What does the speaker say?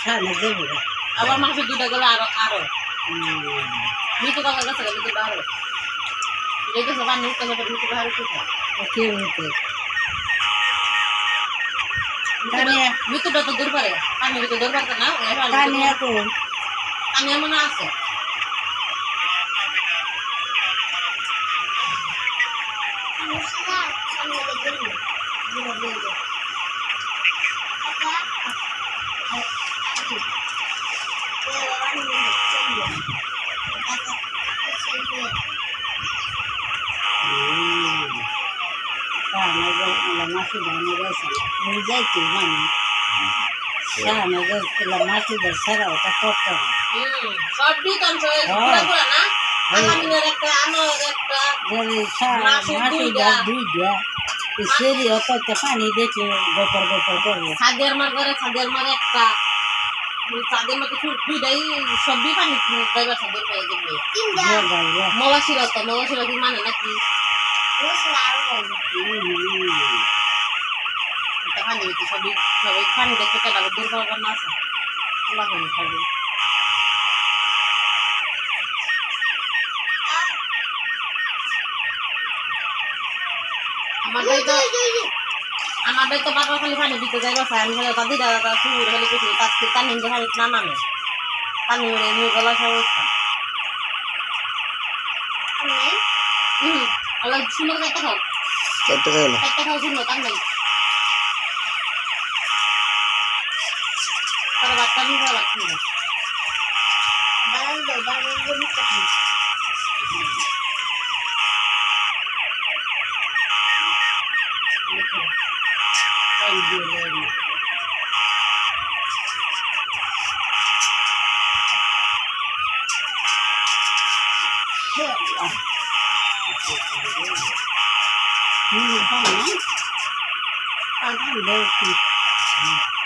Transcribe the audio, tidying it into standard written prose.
সামনে দেবো আবার মাসে 2টা গেলে আরো মিটু কাকার কাছে গেলে মিটু বাহারে যেটা সবাই নিতে হবে মিটু বাহারে কোথায় কে হতে মিটুটা তো দূর পারে আমি তো দূর পারতো না কানিয়া কো আমি মনে আছে মাসি ধানে গেছে যাইতে মানে মাসি ছাড়া ওটা করতে হবে সবই তো পুরা পুরা না আলামিনের একটা আমার একটা মাসি দুইটা সেরি অত পানি দেখে গোপর গোপর করবে সাদের মার ঘরে সাদের মার একটা সাদের মধ্যে দুইটাই সবই পানি ড্রাইভার সাদের পেয়ে যাবে মলাশির কি মানে নাকি পানি সবই সবাই পানি দেখতে কেটা দূর করবার না আছে খোলা পানি খাবে আমাদের তো বাবা খালি পানি দিতে যাইবা আমি খালি তাদের দাদা শুরু খালি কিছু তাকে কানি যে খালি না নামে কানি নিয়ে গলা সমস্যা অলগ শুনো একটা খাও একটা খাও শুনো তার নাই তার বাচ্চা নিয়ে খাওয়া লাগছে না Hãy subscribe cho kênh Ghiền Mì Gõ để không bỏ lỡ những video hấp dẫn